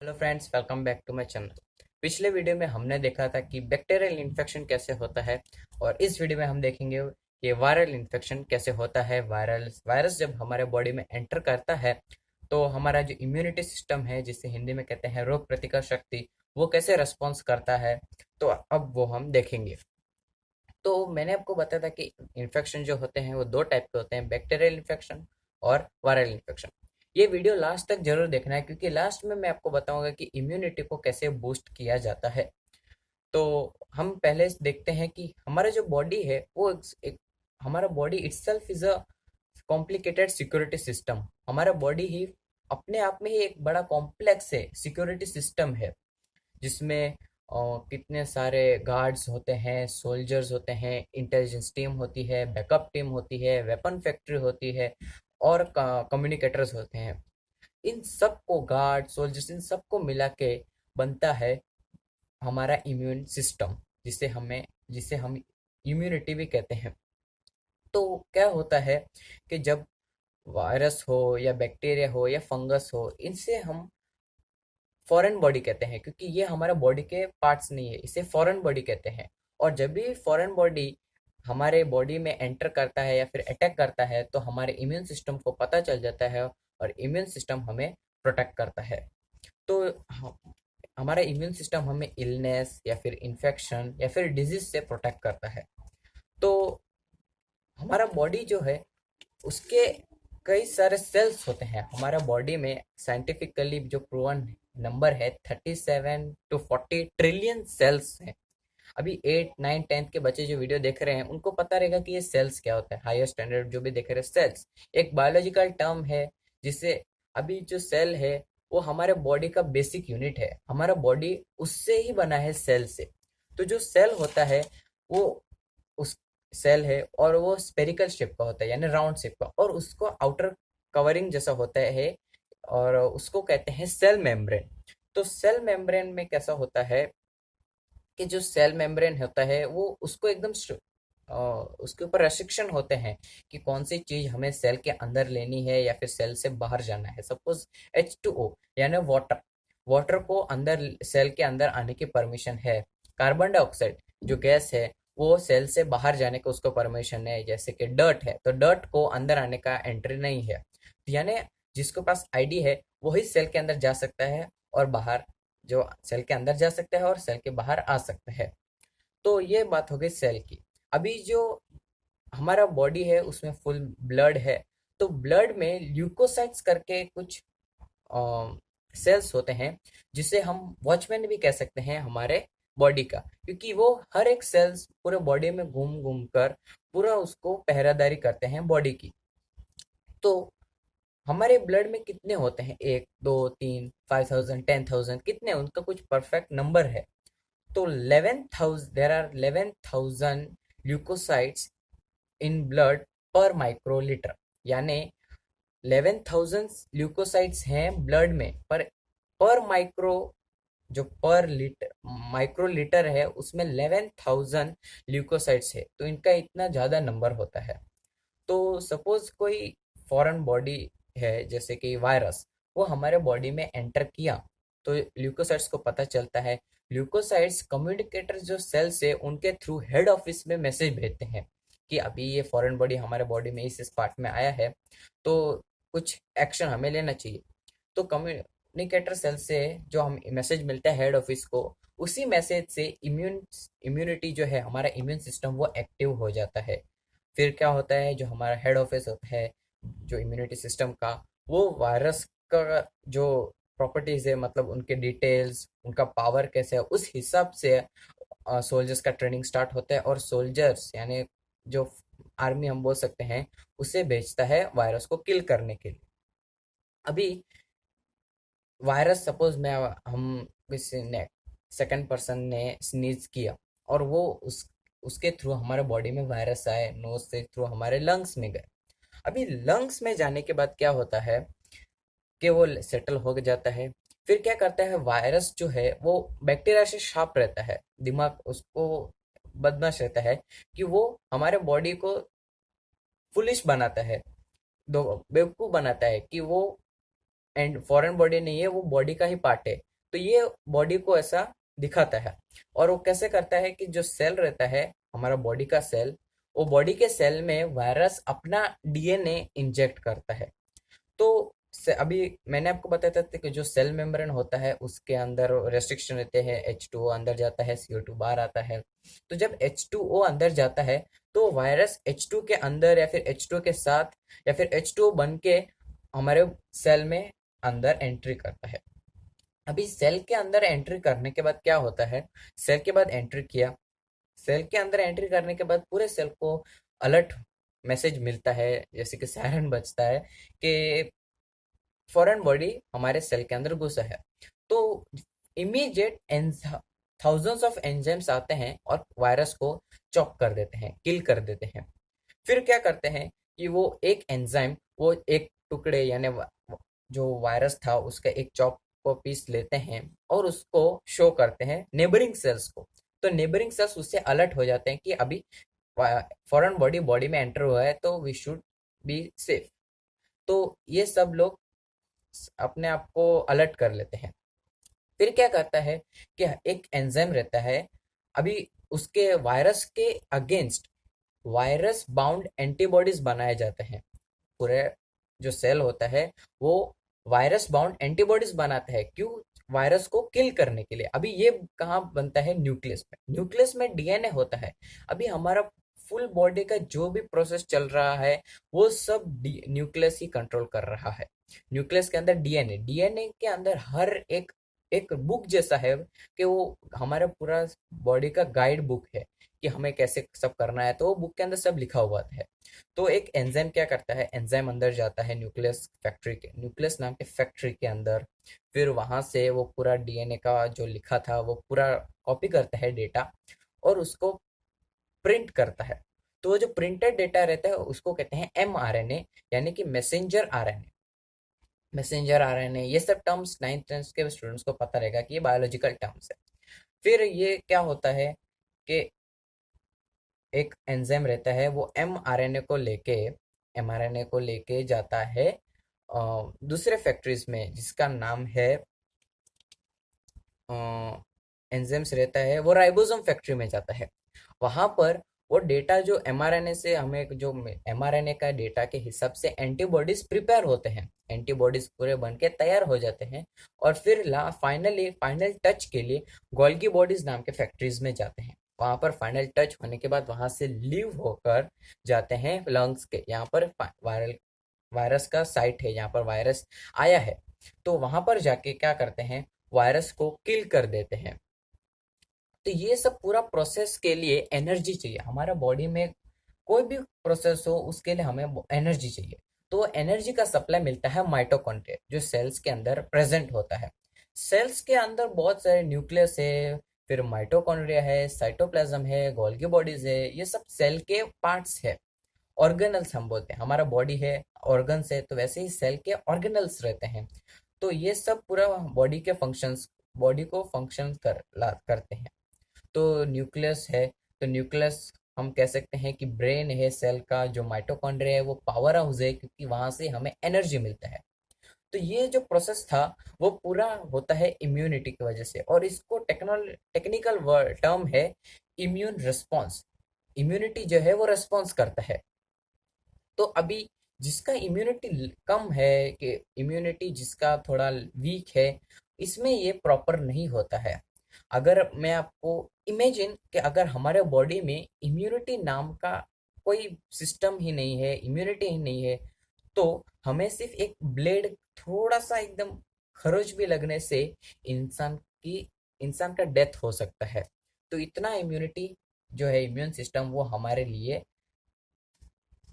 Hello friends, welcome back to my channel. पिछले video में हमने देखा था कि बैक्टीरियल इन्फेक्शन कैसे होता है और इस वीडियो में हम देखेंगे कि वायरल इन्फेक्शन कैसे होता है। वायरस जब हमारे बॉडी में एंटर करता है तो हमारा जो इम्यूनिटी सिस्टम है, जिसे हिंदी में कहते हैं रोग प्रतिकार शक्ति, वो कैसे रिस्पॉन्स करता है। तो अब वो हम देखेंगे। तो मैंने आपको बताया था कि इन्फेक्शन जो होते हैं वो दो टाइप के होते हैं, बैक्टीरियल इन्फेक्शन और वायरल इन्फेक्शन। ये वीडियो लास्ट तक जरूर देखना है, क्योंकि लास्ट में मैं आपको बताऊंगा कि इम्यूनिटी को कैसे बूस्ट किया जाता है। तो हम पहले देखते हैं कि हमारा जो बॉडी है वो हमारा body itself is a complicated security system. हमारा बॉडी ही अपने आप में ही एक बड़ा कॉम्प्लेक्स है, सिक्योरिटी सिस्टम है, जिसमें कितने सारे गार्ड्स होते हैं, सोल्जर्स होते हैं, इंटेलिजेंस टीम होती है, बैकअप टीम होती है, वेपन फैक्ट्री होती है और कम्युनिकेटर्स होते हैं। इन सबको, गार्ड, सोल्जर्स, इन सबको मिला के बनता है हमारा इम्यून सिस्टम, जिसे हम इम्यूनिटी भी कहते हैं। तो क्या होता है कि जब वायरस हो या बैक्टीरिया हो या फंगस हो, इनसे हम फॉरेन बॉडी कहते हैं, क्योंकि ये हमारे बॉडी के पार्ट्स नहीं है, इसे फॉरेन बॉडी कहते हैं। और जब भी फॉरेन बॉडी हमारे बॉडी में एंटर करता है या फिर अटैक करता है तो हमारे इम्यून सिस्टम को पता चल जाता है और इम्यून सिस्टम हमें प्रोटेक्ट करता है। तो हमारा इम्यून सिस्टम हमें इलनेस या फिर इन्फेक्शन या फिर डिजीज से प्रोटेक्ट करता है। तो हमारा बॉडी जो है, उसके कई सारे सेल्स होते हैं। हमारा बॉडी में साइंटिफिकली जो प्रूवन नंबर है, 37 to 40 ट्रिलियन सेल्स हैं। अभी 8 9 10th के बच्चे जो वीडियो देख रहे हैं उनको पता रहेगा कि ये सेल्स क्या होता है। हायर स्टैंडर्ड जो भी देख रहे हैं, सेल्स एक बायोलॉजिकल टर्म है, जिसे अभी जो सेल है वो हमारे बॉडी का बेसिक यूनिट है। हमारा बॉडी उससे ही बना है, सेल से। तो जो सेल होता है वो उस सेल है और वो स्पेरिकल शेप का होता है, यानी राउंड शेप का, और उसको आउटर कवरिंग जैसा होता है और उसको कहते हैं सेल मेम्ब्रेन। तो सेल मेम्ब्रेन में कैसा होता है कि जो सेल मेम्ब्रेन होता है वो उसको एकदम उसके ऊपर रेस्ट्रिक्शन होते हैं कि कौन सी चीज हमें सेल के अंदर लेनी है या फिर सेल से बाहर जाना है। सपोज H2O यानी वाटर, वाटर को अंदर, सेल के अंदर आने की परमिशन है। कार्बन डाइऑक्साइड जो गैस है, वो सेल से बाहर जाने का उसको परमिशन है। जैसे कि डर्ट है तो डर्ट को अंदर आने का एंट्री नहीं है। यानी जिसके पास आईडी है वही सेल के अंदर जा सकता है और बाहर, जो सेल के अंदर जा सकता है और सेल के बाहर आ सकता है। तो ये बात हो गई सेल की। अभी जो हमारा बॉडी है उसमें फुल ब्लड है। तो ब्लड में ल्यूकोसाइट्स करके कुछ सेल्स होते हैं, जिसे हम वॉचमैन भी कह सकते हैं हमारे बॉडी का, क्योंकि वो हर एक सेल्स पूरे बॉडी में घूम घूम कर पूरा उसको पहरादारी करते हैं बॉडी की। तो हमारे ब्लड में कितने होते हैं, 1 2 3 5,000 10,000, कितने, उनका कुछ परफेक्ट नंबर है। तो 11,000, there are 11,000 leukocytes in blood per microlitre. यानी 11,000 ल्यूकोसाइट्स हैं ब्लड में, पर माइक्रो, जो पर लीटर माइक्रो लीटर है उसमें 11,000 ल्यूकोसाइट्स है। तो इनका इतना ज़्यादा नंबर होता है। तो सपोज कोई फॉरेन बॉडी है, जैसे कि वायरस, वो हमारे बॉडी में एंटर किया तो ल्यूकोसाइट्स को पता चलता है। ल्यूकोसाइट्स कम्युनिकेटर जो सेल्स है उनके थ्रू हेड ऑफिस में मैसेज भेजते हैं कि अभी ये फॉरेन बॉडी हमारे बॉडी में इस पार्ट में आया है, तो कुछ एक्शन हमें लेना चाहिए। तो कम्युनिकेटर सेल से जो हम मैसेज मिलता है हेड ऑफिस को, उसी मैसेज से इम्यूनिटी जो है, हमारा इम्यून सिस्टम वो एक्टिव हो जाता है। फिर क्या होता है, जो हमारा हेड ऑफिस होता है जो इम्यूनिटी सिस्टम का, वो वायरस का जो प्रॉपर्टीज है, मतलब उनके डिटेल्स, उनका पावर कैसे है, उस हिसाब से सोल्जर्स का ट्रेनिंग स्टार्ट होता है। और सोल्जर्स यानी जो आर्मी हम बोल सकते हैं, उसे भेजता है वायरस को किल करने के लिए। अभी वायरस, सपोज मैं हम किसी ने, सेकंड पर्सन ने स्नीज किया और वो उसके थ्रू हमारे बॉडी में वायरस आए, नोज से थ्रू हमारे लंग्स में गए। अभी लंग्स में जाने के बाद क्या होता है कि वो सेटल हो जाता है। फिर क्या करता है, वायरस जो है वो बैक्टीरिया से शार्प रहता है, दिमाग उसको बदमाश रहता है कि वो हमारे बॉडी को फुलिश बनाता है, दो बेवकूफ बनाता है कि वो एंड फॉरेन बॉडी नहीं है, वो बॉडी का ही पार्ट है। तो ये बॉडी को ऐसा दिखाता है। और वो कैसे करता है कि जो सेल रहता है, हमारा बॉडी का सेल, वो बॉडी के सेल में वायरस अपना डीएनए इंजेक्ट करता है। तो अभी मैंने आपको बताया था कि जो सेल मेम्ब्रेन होता है उसके अंदर रेस्ट्रिक्शन रहते हैं, H2O अंदर जाता है, CO2 बाहर आता है। तो जब H2O अंदर जाता है तो वायरस H2 के अंदर या फिर H2 के साथ या फिर H2O बन के हमारे सेल में अंदर एंट्री करता है। अभी सेल के अंदर एंट्री करने के बाद क्या होता है, सेल के बाद एंट्री किया, सेल के अंदर एंट्री करने के बाद पूरे सेल को अलर्ट मैसेज मिलता है, जैसे कि सायरन बजता है कि फॉरेन बॉडी हमारे सेल के अंदर घुसा है। तो इमीडिएट थाउजेंड्स ऑफ एंजाइम्स आते हैं और वायरस को चॉक कर देते हैं, किल कर देते हैं। फिर क्या करते हैं कि वो एक एंजाइम, वो एक टुकड़े यानी जो वायरस था उसका एक चॉप को पीस लेते हैं और उसको शो करते हैं नेबरिंग सेल्स को। तो नेबरिंग सेल्स उससे अलर्ट हो जाते हैं कि अभी फॉरेन बॉडी बॉडी में एंटर हुआ है, तो वी शुड बी सेफ। तो ये सब लोग अपने आप को अलर्ट कर लेते हैं। फिर क्या करता है कि एक एंजाइम रहता है, अभी उसके वायरस के अगेंस्ट वायरस बाउंड एंटीबॉडीज बनाए जाते हैं। पूरे जो सेल होता है वो वायरस बाउंड एंटीबॉडीज बनाता है, क्यों? वायरस को किल करने के लिए। अभी ये कहाँ बनता है? न्यूक्लियस में। न्यूक्लियस में डीएनए होता है। अभी हमारा फुल बॉडी का जो भी प्रोसेस चल रहा है वो सब न्यूक्लियस ही कंट्रोल कर रहा है। न्यूक्लियस के अंदर डीएनए, डीएनए के अंदर हर एक एक बुक जैसा है कि वो हमारा पूरा बॉडी का गाइड बुक है कि हमें कैसे सब करना है, तो वो बुक के अंदर सब लिखा हुआ है। तो एक एंजाइम क्या करता है, एंजाइम अंदर जाता है न्यूक्लियस फैक्ट्री के, न्यूक्लियस नाम के फैक्ट्री के अंदर। फिर वहां से वो पूरा डीएनए का जो लिखा था वो पूरा कॉपी करता है डेटा और उसको प्रिंट करता है। तो वो जो प्रिंटेड डेटा रहता है उसको कहते हैं mRNA, यानी कि मैसेंजर आरएनए। मैसेंजर आरएनए, ये सब टर्म्स 9th 10th के स्टूडेंट्स को पता रहेगा कि ये बायोलॉजिकल टर्म्स है। फिर ये क्या होता है कि एक एंजाइम रहता है, वो mRNA को लेके जाता है दूसरे फैक्ट्रीज में, जिसका नाम है एंजाइम्स रहता है, वो राइबोसोम फैक्ट्री में जाता है। वहां पर वो डेटा जो एमआरएनए से हमें, जो एमआरएनए का डेटा के हिसाब से एंटीबॉडीज प्रिपेयर होते हैं, एंटीबॉडीज पूरे बन के तैयार हो जाते हैं। और फिर फाइनल टच के लिए गोल्गी बॉडीज नाम के फैक्ट्रीज में जाते हैं। वहां पर फाइनल टच होने के बाद वहां से लीव होकर जाते हैं लंग्स के, यहाँ पर वायरस का साइट है, यहाँ पर वायरस आया है। तो वहां पर जाके क्या करते हैं, वायरस को किल कर देते हैं। तो ये सब पूरा प्रोसेस के लिए एनर्जी चाहिए। हमारा बॉडी में कोई भी प्रोसेस हो उसके लिए हमें एनर्जी चाहिए। तो एनर्जी का सप्लाई मिलता है माइटोकॉन्ड्रिया, जो सेल्स के अंदर प्रेजेंट होता है। सेल्स के अंदर बहुत सारे न्यूक्लियस है, फिर माइटोकॉन्ड्रिया है, साइटोप्लाज्म है, गोल्गी बॉडीज है, ये सब सेल के पार्ट्स है। ऑर्गेनल्स हम बोलते हैं, हमारा बॉडी है ऑर्गन्स है, तो वैसे ही सेल के ऑर्गेनल्स रहते हैं। तो ये सब पूरा बॉडी के फंक्शंस, बॉडी को फंक्शन करते हैं। तो न्यूक्लियस है, तो न्यूक्लियस हम कह सकते हैं कि ब्रेन है सेल का। जो माइटोकॉन्ड्रिया है वो पावर हाउस है, क्योंकि वहां से हमें एनर्जी मिलता है। तो ये जो प्रोसेस था वो पूरा होता है इम्यूनिटी की वजह से, और इसको टेक्निकल टर्म है इम्यून रिस्पॉन्स। इम्यूनिटी जो है वो रिस्पॉन्स करता है। तो अभी जिसका इम्यूनिटी कम है, कि इम्यूनिटी जिसका थोड़ा वीक है, इसमें ये प्रॉपर नहीं होता है। अगर मैं आपको इमेजिन कि अगर हमारे बॉडी में इम्यूनिटी नाम का कोई सिस्टम ही नहीं है, इम्यूनिटी ही नहीं है, तो हमें सिर्फ एक ब्लेड थोड़ा सा एकदम खरोच भी लगने से इंसान की इंसान का डेथ हो सकता है। तो इतना इम्यूनिटी जो है, इम्यून सिस्टम, वो हमारे लिए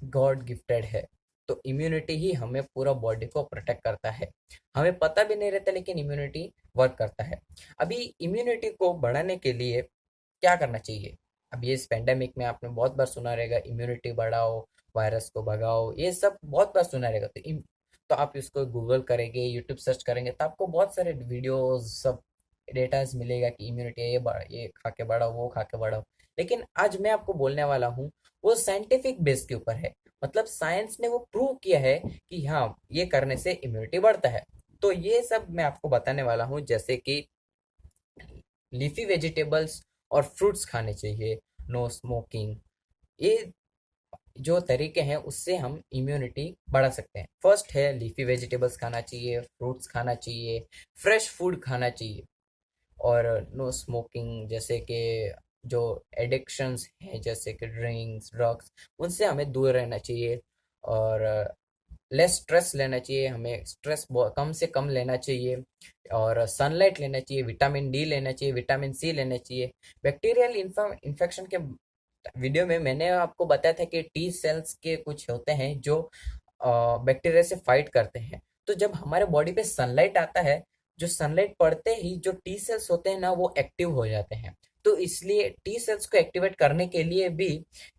गॉड गिफ्टेड है। तो इम्यूनिटी ही हमें पूरा बॉडी को प्रोटेक्ट करता है। हमें पता भी नहीं रहता, लेकिन इम्यूनिटी वर्क करता है। अभी इम्यूनिटी को बढ़ाने के लिए क्या करना चाहिए? अब ये इस पेंडेमिक में आपने बहुत बार सुना रहेगा, इम्यूनिटी बढ़ाओ, वायरस को भगाओ, ये सब बहुत बार सुना रहेगा। तो आप इसको गूगल करेंगे, यूट्यूब सर्च करेंगे, तो आपको बहुत सारे वीडियोस सब डेटाज मिलेगा कि इम्यूनिटी ये खा के बढ़ाओ, वो खा के बढ़ाओ। लेकिन आज मैं आपको बोलने वाला हूँ वो साइंटिफिक बेस के ऊपर है। मतलब साइंस ने वो प्रूव किया है कि हाँ, ये करने से इम्यूनिटी बढ़ता है। तो ये सब मैं आपको बताने वाला हूँ, जैसे कि लीफी वेजिटेबल्स और फ्रूट्स खाने चाहिए, नो स्मोकिंग। ये जो तरीके हैं उससे हम इम्यूनिटी बढ़ा सकते हैं। फर्स्ट है लीफी वेजिटेबल्स खाना चाहिए, फ्रूट्स खाना चाहिए, फ्रेश फूड खाना चाहिए, और नो स्मोकिंग। जैसे कि जो एडिक्शंस हैं जैसे कि ड्रिंक्स, ड्रग्स, उनसे हमें दूर रहना चाहिए। और लेस स्ट्रेस लेना चाहिए, हमें स्ट्रेस कम से कम लेना चाहिए। और सनलाइट लेना चाहिए, विटामिन डी लेना चाहिए, विटामिन सी लेना चाहिए। बैक्टीरियल इन्फेक्शन के वीडियो में मैंने आपको बताया था कि टी सेल्स के कुछ होते हैं जो बैक्टीरिया से फाइट करते हैं। तो जब हमारे बॉडी पे सनलाइट आता है, जो सनलाइट पड़ते ही जो टी सेल्स होते हैं ना, वो एक्टिव हो जाते हैं। तो इसलिए टी सेल्स को एक्टिवेट करने के लिए भी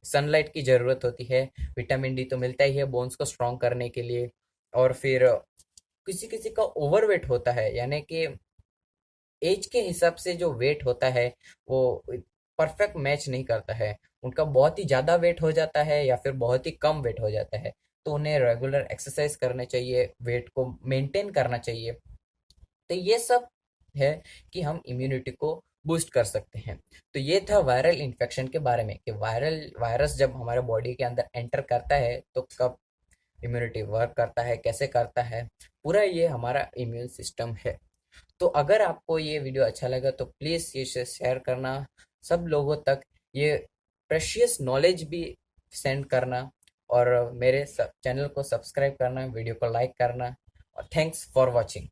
सनलाइट की जरूरत होती है। विटामिन डी तो मिलता ही है बोन्स को स्ट्रॉन्ग करने के लिए। और फिर किसी किसी का ओवरवेट होता है, यानी कि एज के हिसाब से जो वेट होता है वो परफेक्ट मैच नहीं करता है। उनका बहुत ही ज़्यादा वेट हो जाता है या फिर बहुत ही कम वेट हो जाता है। तो उन्हें रेगुलर एक्सरसाइज करना चाहिए, वेट को मेंटेन करना चाहिए। तो ये सब है कि हम इम्यूनिटी को बूस्ट कर सकते हैं। तो ये था वायरल इन्फेक्शन के बारे में, कि वायरस जब हमारे बॉडी के अंदर एंटर करता है तो कब इम्यूनिटी वर्क करता है, कैसे करता है, पूरा ये हमारा इम्यून सिस्टम है। तो अगर आपको ये वीडियो अच्छा लगा तो प्लीज़ ये शेयर करना सब लोगों तक। ये प्रेशियस नॉलेज भी सेंड करना, और मेरे चैनल को सब्सक्राइब करना, वीडियो को लाइक करना। और थैंक्स फॉर वॉचिंग।